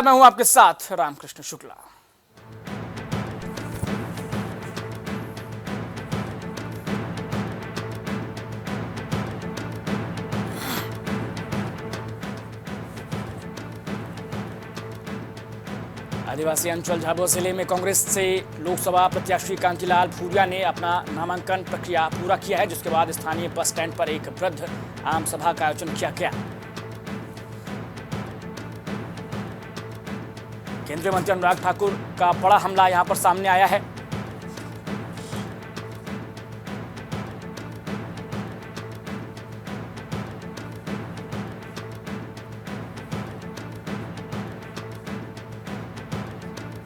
नमस्कार, मैं हूं आपके साथ रामकृष्ण शुक्ला। आदिवासी अंचल झाबुआ जिले में कांग्रेस से लोकसभा प्रत्याशी कांतिलाल भूरिया ने अपना नामांकन प्रक्रिया पूरा किया है, जिसके बाद स्थानीय बस स्टैंड पर एक वृद्ध आम सभा का आयोजन किया गया। केंद्रीय मंत्री अनुराग ठाकुर का बड़ा हमला यहां पर सामने आया है।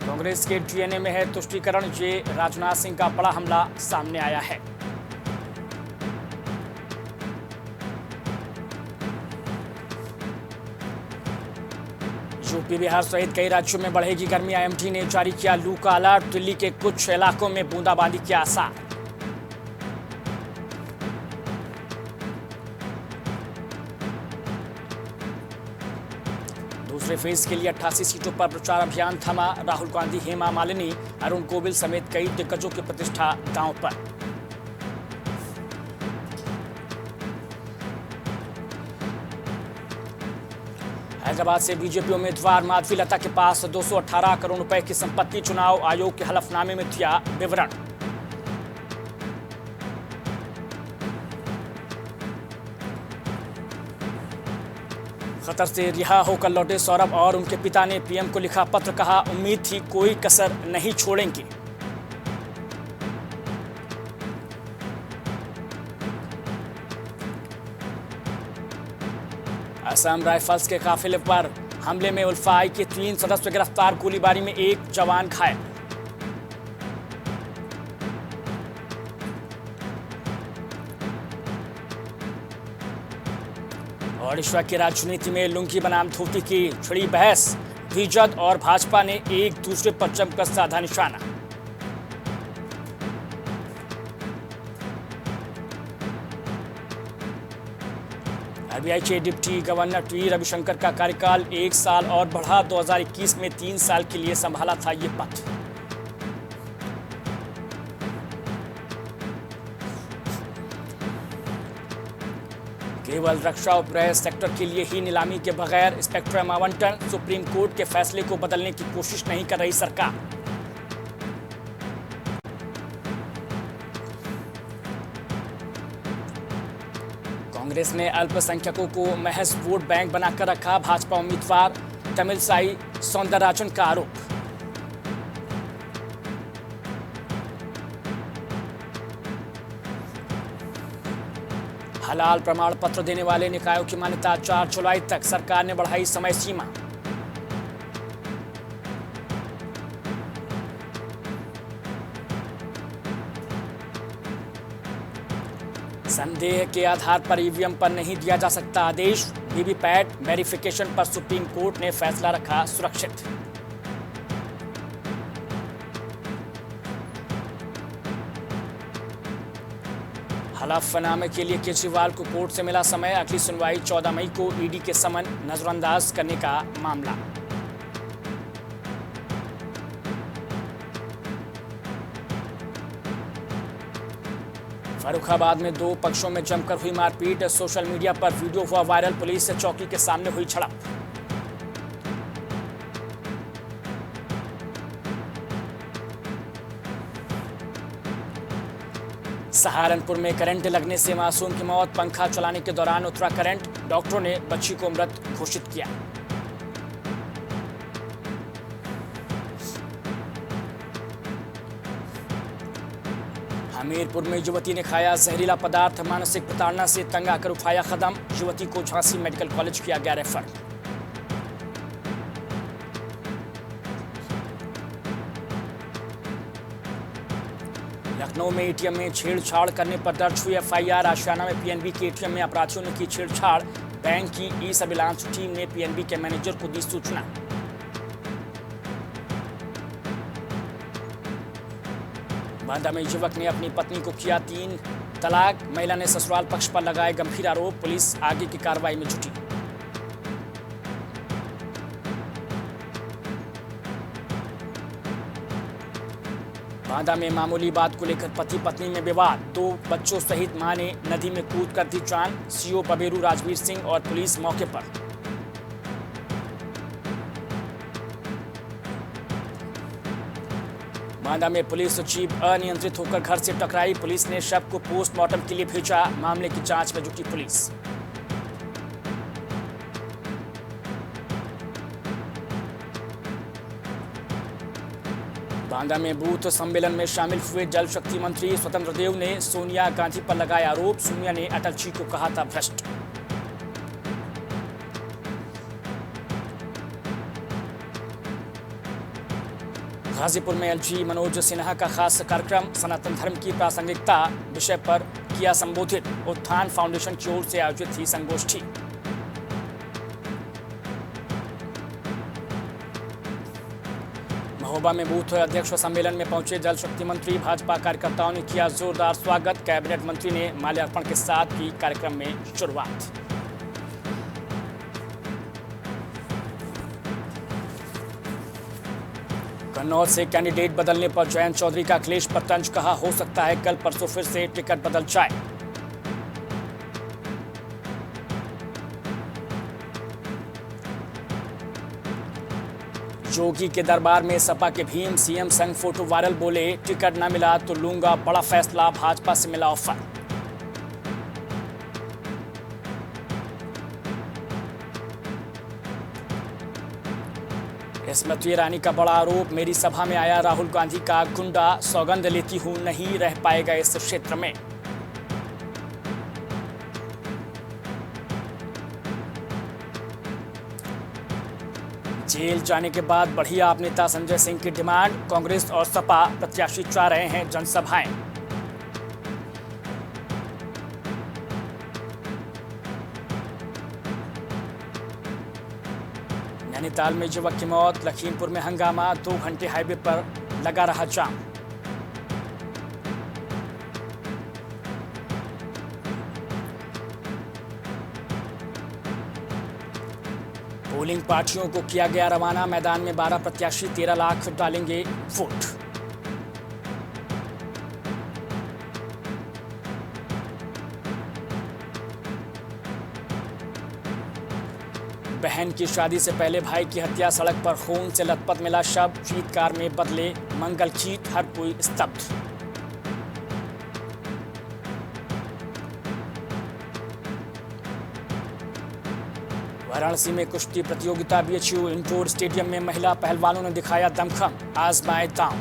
कांग्रेस के डीएनए में है तुष्टीकरण, ये राजनाथ सिंह का बड़ा हमला सामने आया है। यूपी बिहार सहित कई राज्यों में बढ़ेगी गर्मी। आईएमडी ने जारी किया लू का अलर्ट। दिल्ली के कुछ इलाकों में बूंदाबांदी के आसार। दूसरे फेज के लिए 88 सीटों पर प्रचार अभियान थमा। राहुल गांधी, हेमा मालिनी, अरुण गोविल समेत कई दिग्गजों की प्रतिष्ठा दांव पर। हैदराबाद से बीजेपी उम्मीदवार माधवी लता के पास 218 करोड़ रुपए की संपत्ति। चुनाव आयोग के हलफनामे में दिया विवरण। कतर से रिहा होकर लौटे सौरभ और उनके पिता ने पीएम को लिखा पत्र। कहा, उम्मीद थी कोई कसर नहीं छोड़ेंगे। असम राइफल्स के काफिले पर हमले में उल्फाई के 3 सदस्य गिरफ्तार। गोलीबारी में एक जवान घायल। ओडिशा की राजनीति में लुंगी बनाम धोती की छिड़ी बहस। बीजेपी और भाजपा ने एक दूसरे पर जमकर साधा निशाना। आरबीआई के डिप्टी गवर्नर टी रविशंकर का कार्यकाल 1 साल और बढ़ा। 2021 में 3 साल के लिए संभाला था ये पद। केवल रक्षा उपग्रह सेक्टर के लिए ही नीलामी के बगैर स्पेक्ट्रम आवंटन। सुप्रीम कोर्ट के फैसले को बदलने की कोशिश नहीं कर रही सरकार। कांग्रेस ने अल्पसंख्यकों को महज वोट बैंक बनाकर रखा। भाजपा उम्मीदवार तमिलसाई सौंदरराजन का आरोप। हलाल प्रमाण पत्र देने वाले निकायों की मान्यता 4 जुलाई तक। सरकार ने बढ़ाई समय सीमा। संदेह के आधार पर ईवीएम पर नहीं दिया जा सकता आदेश। वीवीपैट वेरिफिकेशन पर सुप्रीम कोर्ट ने फैसला रखा सुरक्षित। हलफनामे के लिए केजरीवाल को कोर्ट से मिला समय। अगली सुनवाई 14 मई को। ईडी के समन नजरअंदाज करने का मामला। फर्रुखाबाद में 2 पक्षों में जमकर हुई मारपीट। सोशल मीडिया पर वीडियो हुआ वायरल। पुलिस से चौकी के सामने हुई झड़प। सहारनपुर में करंट लगने से मासूम की मौत। पंखा चलाने के दौरान उतरा करंट। डॉक्टरों ने बच्ची को मृत घोषित किया। हमीरपुर में युवती ने खाया जहरीला पदार्थ। मानसिक प्रताड़ना से तंग आकर उठाया कदम। युवती को झांसी मेडिकल कॉलेज किया गया रेफर। लखनऊ में एटीएम में छेड़छाड़ करने पर दर्ज हुई एफआईआर। आशियाना में पीएनबी के एटीएम में अपराधियों ने की छेड़छाड़। बैंक की ई सर्विलांस टीम ने पीएनबी के मैनेजर को दी सूचना। बांदा में युवक ने अपनी पत्नी को किया 3 तलाक। महिला ने ससुराल पक्ष पर लगाए गंभीर आरोप। पुलिस आगे की कार्रवाई में जुटी। बांदा में मामूली बात को लेकर पति पत्नी में विवाद, 2 बच्चों सहित मां ने नदी में कूद कर दी जान, सीओ बबेरू राजवीर सिंह और पुलिस मौके पर। बांदा में पुलिस जीप अनियंत्रित होकर घर से टकराई, पुलिस ने शव को पोस्टमार्टम के लिए भेजा, मामले की जांच में जुटी पुलिस। बांदा में बूथ सम्मेलन में शामिल हुए जल शक्ति मंत्री स्वतंत्र देव ने सोनिया गांधी पर लगाया आरोप, सोनिया ने अटल जी को कहा था भ्रष्ट। गाजीपुर में एलजी मनोज सिन्हा का खास कार्यक्रम, सनातन धर्म की प्रासंगिकता विषय पर किया संबोधित, उत्थान फाउंडेशन की ओर से आयोजित थी संगोष्ठी। महोबा में बूथ अध्यक्ष सम्मेलन में पहुंचे जल शक्ति मंत्री, भाजपा कार्यकर्ताओं ने किया जोरदार स्वागत, कैबिनेट मंत्री ने माल्यार्पण के साथ की कार्यक्रम में शुरुआत। कन्नौज से कैंडिडेट बदलने पर जयंत चौधरी का अखिलेश पर तंज, कहा हो सकता है कल परसों फिर से टिकट बदल जाए। जोगी के दरबार में सपा के भीम, सीएम संग फोटो वायरल, बोले टिकट न मिला तो लूंगा बड़ा फैसला, भाजपा से मिला ऑफर। स्मृति ईरानी का बड़ा आरोप, मेरी सभा में आया राहुल गांधी का गुंडा, सौगंध लेती हूं नहीं रह पाएगा इस क्षेत्र में। जेल जाने के बाद बढ़ी आप नेता संजय सिंह की डिमांड, कांग्रेस और सपा प्रत्याशी चाह रहे हैं जनसभाएं। नैनीताल में युवक की मौत, लखीमपुर में हंगामा, 2 घंटे हाईवे पर लगा रहा जाम। पोलिंग पार्टियों को किया गया रवाना, मैदान में 12 प्रत्याशी 13 लाख डालेंगे वोट। बहन की शादी से पहले भाई की हत्या, सड़क पर खून से लथपथ मिला शव, चीतकार में बदले मंगल गीत, हर कोई स्तब्ध। वाराणसी में कुश्ती प्रतियोगिता बीएचयू इंडोर स्टेडियम में महिला पहलवानों ने दिखाया दमखम, आजमाए दांव।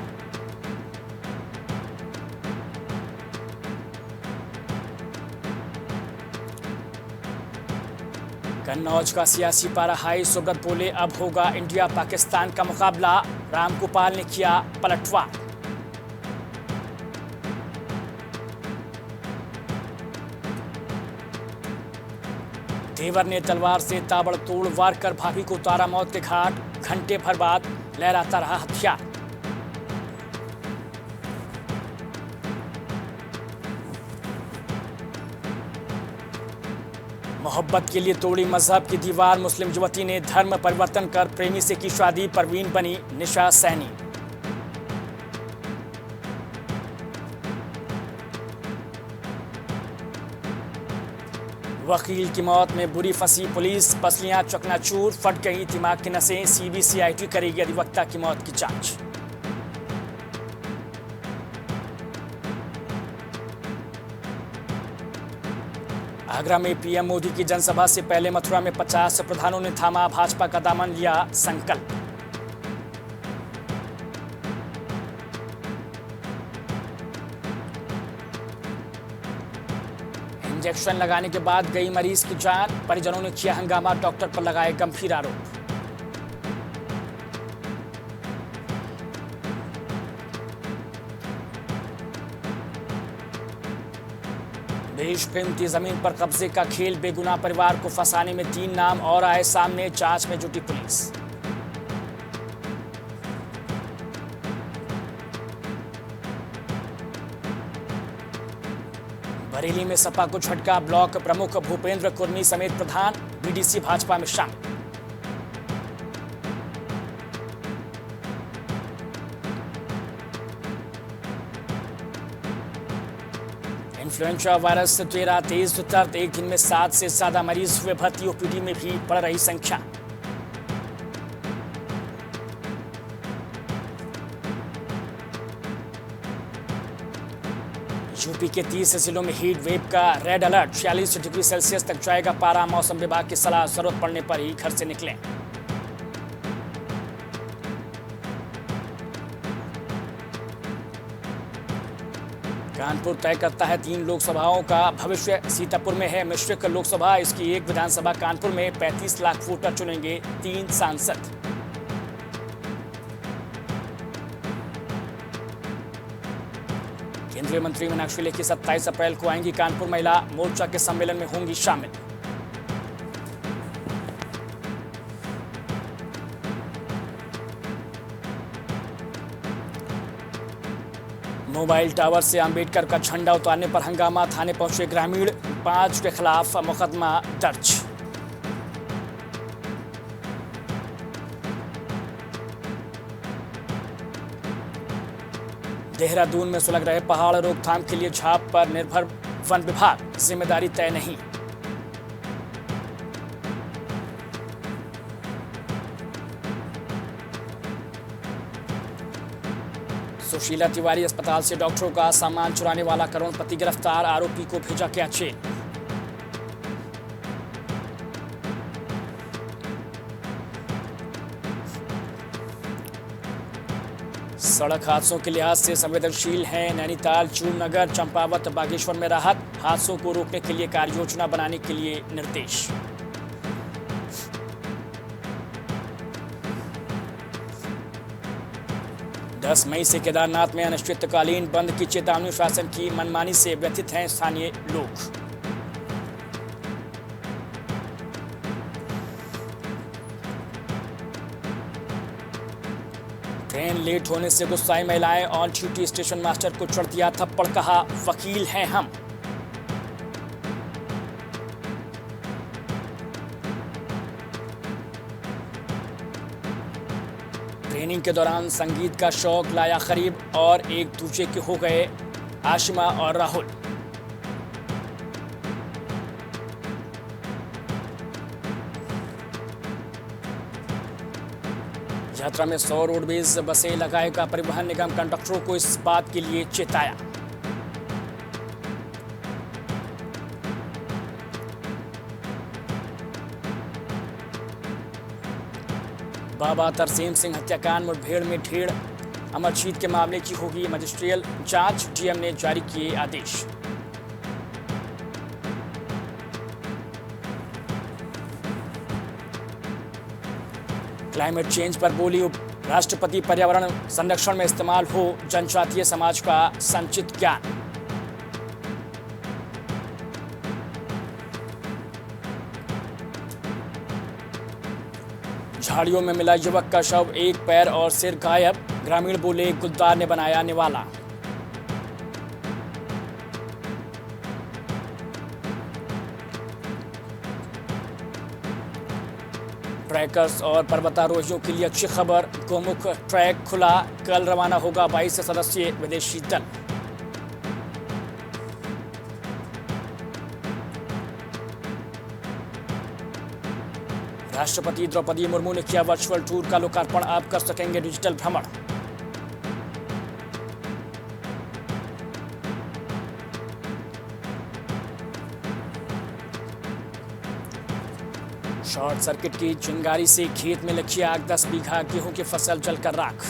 कन्नौज का सियासी पारा हाई, सुब्रत बोले अब होगा इंडिया पाकिस्तान का मुकाबला, रामगोपाल ने किया पलटवार। देवर ने तलवार से ताबड़तोड़ वार कर भाभी को उतारा मौत के घाट, घंटे भर बाद लहराता रहा हथियार। मोहब्बत के लिए तोड़ी मजहब की दीवार, मुस्लिम युवती ने धर्म परिवर्तन कर प्रेमी से की शादी, परवीन बनी निशा सैनी। वकील की मौत में बुरी फंसी पुलिस, पसलियां चकनाचूर, फट गई दिमाग की नसें, सीबीसीआईटी करेगी अधिवक्ता की मौत की जांच। आगरा में पीएम मोदी की जनसभा से पहले मथुरा में 50 प्रधानों ने थामा भाजपा का दामन, लिया संकल्प। इंजेक्शन लगाने के बाद गई मरीज की जान, परिजनों ने किया हंगामा, डॉक्टर पर लगाए गंभीर आरोप। देश प्रेम की जमीन पर कब्जे का खेल, बेगुनाह परिवार को फंसाने में 3 नाम और आए सामने, जांच में जुटी पुलिस। बरेली में सपा को झटका, ब्लॉक प्रमुख भूपेंद्र कुर्मी समेत प्रधान बीडीसी भाजपा में शामिल। इन्फ्लुएंजा वायरस से 13 तेज दर्द, एक दिन में 7 से ज्यादा मरीज हुए भर्ती, ओपीडी में भी बढ़ रही संख्या। यूपी के 30 जिलों में हीट वेव का रेड अलर्ट, 46 डिग्री सेल्सियस तक जाएगा पारा। मौसम विभाग की सलाह, जरूरत पड़ने पर ही घर से निकलें। कानपुर तय करता है 3 लोकसभाओं का भविष्य। सीतापुर में है मिश्रित लोकसभा, इसकी एक विधानसभा। कानपुर में 35 लाख वोटर चुनेंगे 3 सांसद। केंद्रीय मंत्री मीनाक्षी लेखी 27 अप्रैल को आएंगी कानपुर, महिला मोर्चा के सम्मेलन में होंगी शामिल। मोबाइल टावर से अंबेडकर का झंडा उतारने पर हंगामा, थाने पहुंचे ग्रामीण, 5 के खिलाफ मुकदमा दर्ज। देहरादून में सुलग रहे पहाड़, रोकथाम के लिए झाप पर निर्भर वन विभाग, जिम्मेदारी तय नहीं। सुशीला तिवारी अस्पताल से डॉक्टरों का सामान चुराने वाला करोड़पति गिरफ्तार, आरोपी को भेजा गया जेल। सड़क हादसों के लिहाज से संवेदनशील हैं नैनीताल, चूड़नगर, चंपावत, बागेश्वर में राहत, हादसों को रोकने के लिए कार्य योजना बनाने के लिए निर्देश। दस मई से केदारनाथ में अनिश्चितकालीन बंद की चेतावनी, शासन की मनमानी से व्यथित हैं स्थानीय लोग। ट्रेन लेट होने से गुस्साई महिलाएं, ऑन ड्यूटी स्टेशन मास्टर को चढ़ दिया थप्पड़, कहा वकील हैं हम। ट्रेनिंग के दौरान संगीत का शौक लाया करीब और एक दूसरे के हो गए आशिमा और राहुल। यात्रा में 100 रोडवेज बसें लगाएगा परिवहन निगम, कंडक्टरों को इस बात के लिए चेताया। बाबा तरसेम सिंह हत्याकांड मुठभेड़ में ढेर, अमरजीत के मामले की होगी मजिस्ट्रियल जांच, डीएम ने जारी किए आदेश। क्लाइमेट चेंज पर बोली राष्ट्रपति, पर्यावरण संरक्षण में इस्तेमाल हो जनजातीय समाज का संचित ज्ञान। झाड़ियों में मिला युवक का शव, एक पैर और सिर गायब, ग्रामीण बोले गुलदार ने बनाया निवाला। ट्रैकर्स और पर्वतारोहियों के लिए अच्छी खबर, गोमुख ट्रैक खुला, कल रवाना होगा 22 सदस्यीय विदेशी दल। राष्ट्रपति द्रौपदी मुर्मू ने किया वर्चुअल टूर का लोकार्पण, आप कर सकेंगे डिजिटल भ्रमण। शॉर्ट सर्किट की चिंगारी से खेत में लगी आग, 10 बीघा गेहूं की फसल जलकर राख।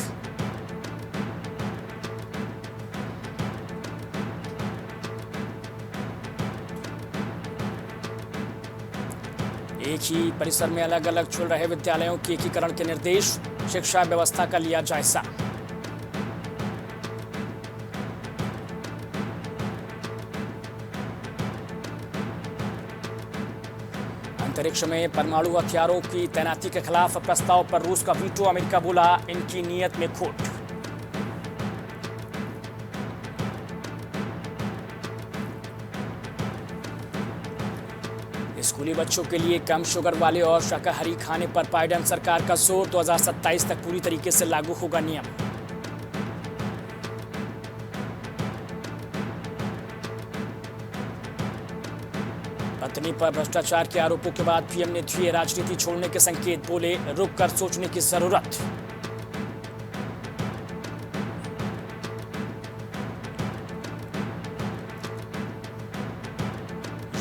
एक ही परिसर में अलग अलग चल रहे विद्यालयों के एकीकरण के निर्देश, शिक्षा व्यवस्था का लिया जायजा। अंतरिक्ष में परमाणु हथियारों की तैनाती के खिलाफ प्रस्ताव पर रूस का वीटो, अमेरिका बोला इनकी नीयत में खोट। स्कूली बच्चों के लिए कम शुगर वाले और शाकाहारी खाने पर बाइडेन सरकार का जोर, 2027 तक पूरी तरीके से लागू होगा नियम। चीनी पर भ्रष्टाचार के आरोपों के बाद पीएम ने दिए राजनीति छोड़ने के संकेत, बोले रुक कर सोचने की जरूरत।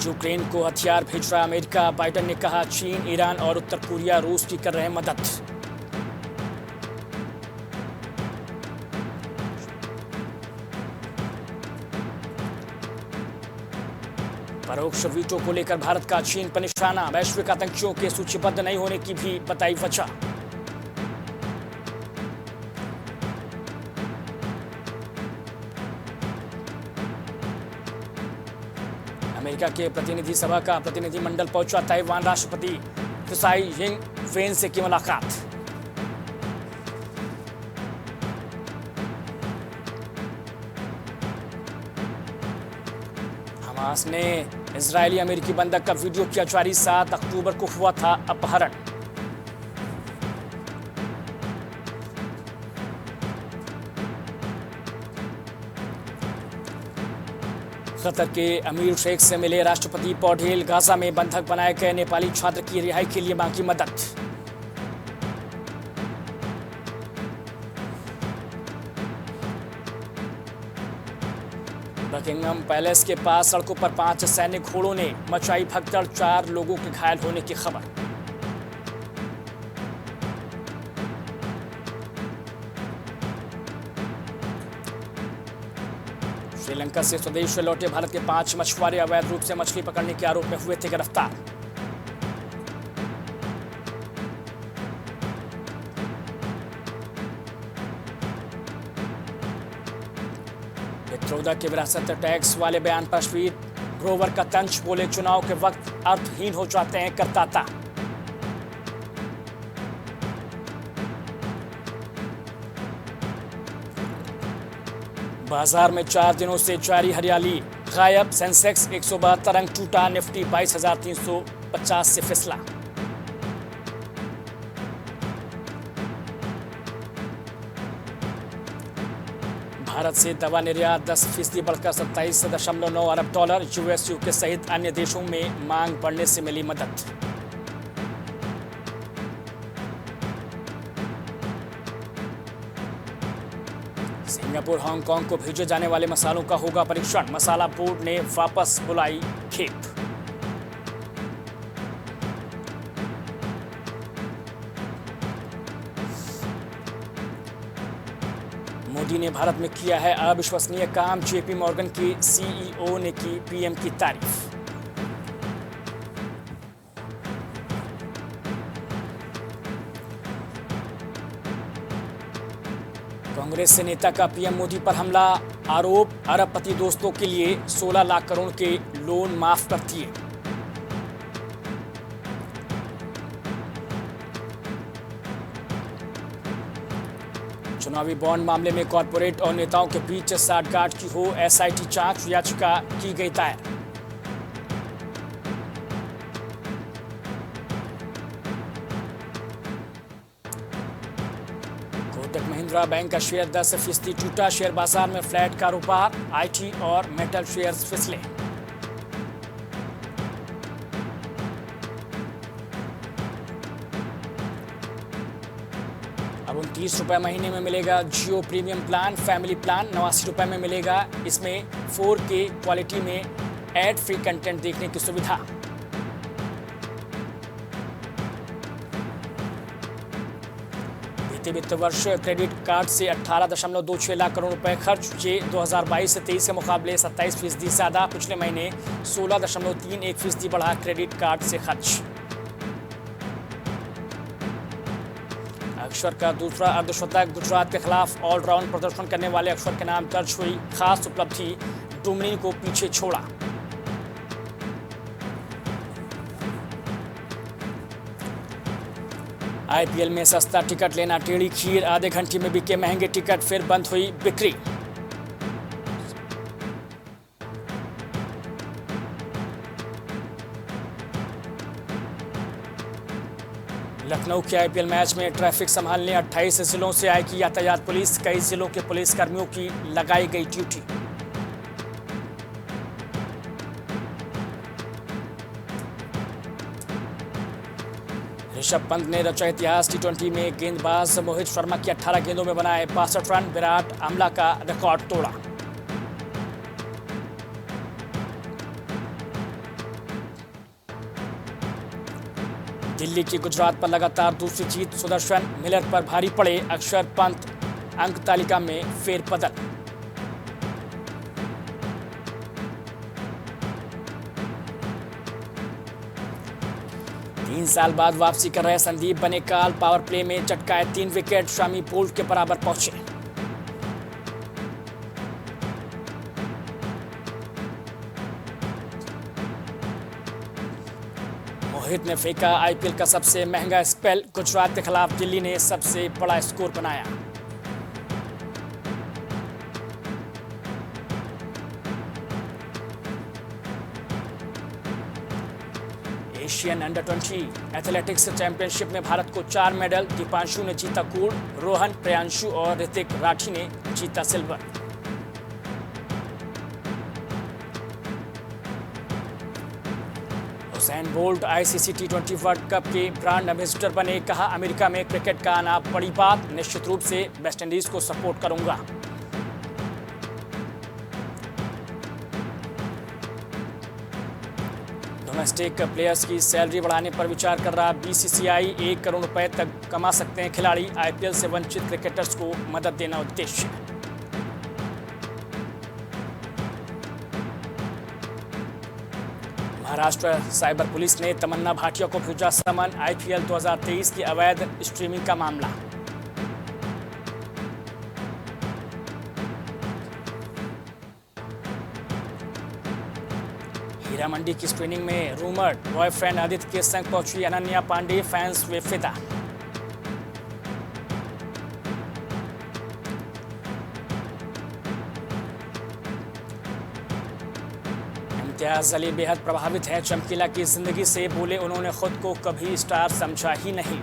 यूक्रेन को हथियार भेज रहा अमेरिका, बाइडेन ने कहा चीन, ईरान और उत्तर कोरिया रूस की कर रहे मदद। परोक्ष वीटो को लेकर भारत का चीन पर निशाना, वैश्विक आतंकियों के सूचीबद्ध नहीं होने की भी बताई वजह। अमेरिका के प्रतिनिधि सभा का प्रतिनिधिमंडल पहुंचा ताइवान, राष्ट्रपति त्साई यिंग वेन से की मुलाकात। हमास ने इजरायली अमेरिकी बंधक का वीडियो किया जारी, 7 अक्टूबर को हुआ था अपहरण। कतर के अमीर शेख से मिले राष्ट्रपति पौडेल, गाजा में बंधक बनाए गए नेपाली छात्र की रिहाई के लिए मांगी मदद। बकिंगम पैलेस के पास सड़कों पर 5 सैन्य घोड़ों ने मचाई भगदड़, 4 लोगों के घायल होने की खबर। श्रीलंका से स्वदेश लौटे भारत के 5 मछुआरे अवैध रूप से मछली पकड़ने के आरोप में हुए थे गिरफ्तार। पित्रोदा के विरासत टैक्स वाले बयान पर श्री ग्रोवर का तंज, बोले चुनाव के वक्त अर्थहीन हो जाते हैं करदाता। बाजार में 4 दिनों से जारी हरियाली गायब, सेंसेक्स 172 अंक टूटा, निफ्टी 22,350 से फिसला। भारत से दवा निर्यात 10% बढ़कर 27.9 अरब डॉलर, यूएस, यूके सहित अन्य देशों में मांग बढ़ने से मिली मदद। सिंगापुर हांगकांग को भेजे जाने वाले मसालों का होगा परीक्षण, मसाला बोर्ड ने वापस बुलाई खेप। मोदी ने भारत में किया है अविश्वसनीय काम, जेपी मॉर्गन की सीईओ ने की पीएम की तारीफ। कांग्रेस से नेता का पीएम मोदी पर हमला, आरोप अरबपति दोस्तों के लिए 16 लाख करोड़ के लोन माफ कर दिए। चुनावी बॉन्ड मामले में कॉर्पोरेट और नेताओं के बीच साठगांठ की हो, एसआईटी जांच याचिका की गई दायर। कोटक महिंद्रा बैंक का शेयर 10% टूटा, शेयर बाजार में फ्लैट कारोबार, आईटी और मेटल शेयर्स फिसले। अब 29 रुपए महीने में मिलेगा जियो प्रीमियम प्लान, फैमिली प्लान 89 रुपए में मिलेगा। इसमें 4K क्वालिटी में एड फ्री कंटेंट देखने की सुविधा। बीते वित्त वर्ष क्रेडिट कार्ड से 18.26 लाख करोड़ रुपए खर्च, ये 2022 से 23 के मुकाबले 27% ज्यादा। पिछले महीने 16.31% बढ़ा क्रेडिट कार्ड से खर्च। अक्षर का दूसरा अर्धशतक, गुजरात के खिलाफ ऑलराउंड प्रदर्शन करने वाले अक्षर के नाम दर्ज हुई खास उपलब्धि, डुमनी को पीछे छोड़ा। आईपीएल में सस्ता टिकट लेना टेढ़ी खीर, आधे घंटे में बिके महंगे टिकट, फिर बंद हुई बिक्री। लखनऊ के आईपीएल मैच में ट्रैफिक संभालने 28 जिलों से आएगी यातायात पुलिस, कई जिलों के पुलिस कर्मियों की लगाई गई ड्यूटी। ऋषभ पंत ने रचा इतिहास। टी20 में गेंदबाज मोहित शर्मा की 18 गेंदों में बनाए 62 रन। विराट आमला का रिकॉर्ड तोड़ा। दिल्ली की गुजरात पर लगातार दूसरी जीत। सुदर्शन मिलर पर भारी पड़े अक्षर पंत। अंक तालिका में फेरबदल। तीन साल बाद वापसी कर रहे संदीप बनेकाल। पावर प्ले में चटकाए 3 विकेट। शामी बोल्ट के बराबर पहुंचे। मोहित ने फेंका आईपीएल का सबसे महंगा स्पेल। गुजरात के खिलाफ दिल्ली ने सबसे बड़ा स्कोर बनाया। एशियन अंडर-20 एथलेटिक्स चैंपियनशिप में भारत को 4 मेडल। दीपांशु ने जीता गोल्ड। रोहन, प्रियांशु और ऋतिक राठी ने जीता सिल्वर। हुसैन बोल्ट आईसीसी टी20 वर्ल्ड कप के ब्रांड एम्बेसडर बने। कहा, अमेरिका में क्रिकेट का आना बड़ी बात। निश्चित रूप से वेस्टइंडीज को सपोर्ट करूंगा। डोमेस्टिक प्लेयर्स की सैलरी बढ़ाने पर विचार कर रहा बीसीसीआई। 1 करोड़ रुपए तक कमा सकते हैं खिलाड़ी। आईपीएल से वंचित क्रिकेटर्स को मदद देना उद्देश्य। महाराष्ट्र साइबर पुलिस ने तमन्ना भाटिया को भेजा समन। आईपीएल 2023 की अवैध स्ट्रीमिंग का मामला। हीरा मंडी की स्क्रीनिंग में रूमर्ड बॉयफ्रेंड आदित्य के संग पहुंची अनन्या पांडे। फैंस वे फिदा। इम्तियाज अली बेहद प्रभावित है चमकीला की जिंदगी से। बोले, उन्होंने खुद को कभी स्टार समझा ही नहीं।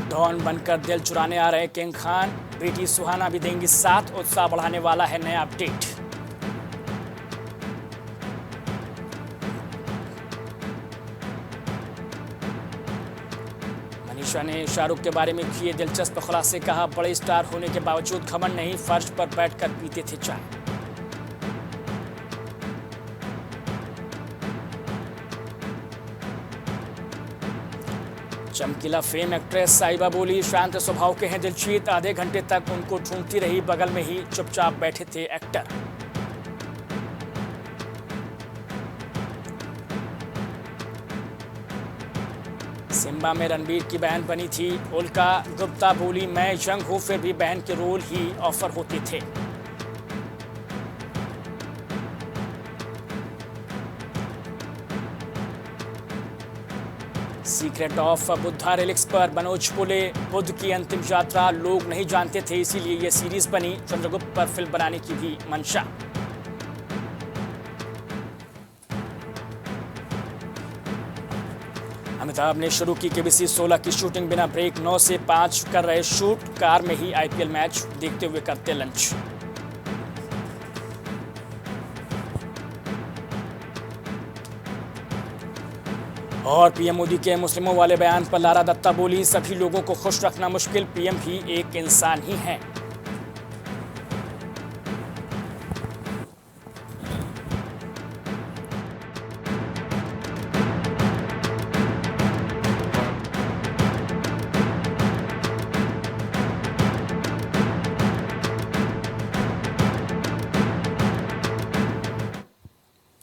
डॉन बनकर दिल चुराने आ रहे किंग खान। बेटी सुहाना भी देंगी साथ। उत्साह बढ़ाने वाला है नया अपडेट। मनीषा ने शाहरुख के बारे में किए दिलचस्प खुलासे। कहा, बड़े स्टार होने के बावजूद घमंड नहीं, फर्श पर बैठकर पीते थे चाय। चमकीला फेम एक्ट्रेस साहिबा बोली, शांत स्वभाव के हैं दिलजीत। आधे घंटे तक उनको ढूंढती रही, बगल में ही चुपचाप बैठे थे एक्टर। सिम्बा में रणबीर की बहन बनी थी उल्का गुप्ता। बोली, मैं यंग हूं फिर भी बहन के रोल ही ऑफर होते थे। सीक्रेट ऑफ बुद्धा रिलिक्स पर मनोज बोले, बुद्ध की अंतिम यात्रा लोग नहीं जानते थे, इसीलिए ये सीरीज बनी। चंद्रगुप्त पर फिल्म बनाने की भी मंशा। अमिताभ ने शुरू की केबीसी 16 की शूटिंग। बिना ब्रेक 9 से 5 कर रहे शूट। कार में ही आईपीएल मैच देखते हुए करते लंच। और पीएम मोदी के मुस्लिमों वाले बयान पर लारा दत्ता बोली, सभी लोगों को खुश रखना मुश्किल, पीएम भी एक इंसान ही है।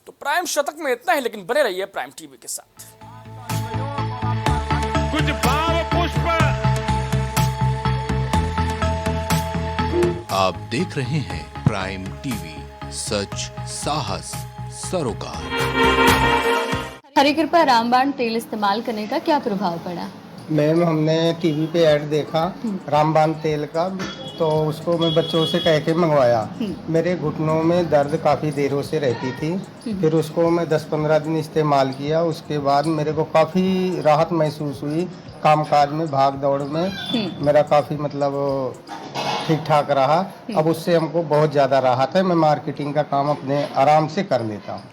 तो प्राइम शतक में इतना ही, लेकिन बने रहिए प्राइम टीवी के साथ। कुछ भाव पुष्प। आप देख रहे हैं प्राइम टीवी, सच साहस सरोकार। हरी कृपा रामबाण तेल इस्तेमाल करने का क्या प्रभाव पड़ा? मैम, हमने टीवी पे ऐड देखा रामबाण तेल का, तो उसको मैं बच्चों से कह के मंगवाया। मेरे घुटनों में दर्द काफ़ी देरों से रहती थी। फिर उसको मैं 10-15 दिन इस्तेमाल किया। उसके बाद मेरे को काफ़ी राहत महसूस हुई। कामकाज में, भाग दौड़ में मेरा काफ़ी मतलब ठीक ठाक रहा। अब उससे हमको बहुत ज़्यादा राहत है। मैं मार्केटिंग का काम अपने आराम से कर लेता हूँ।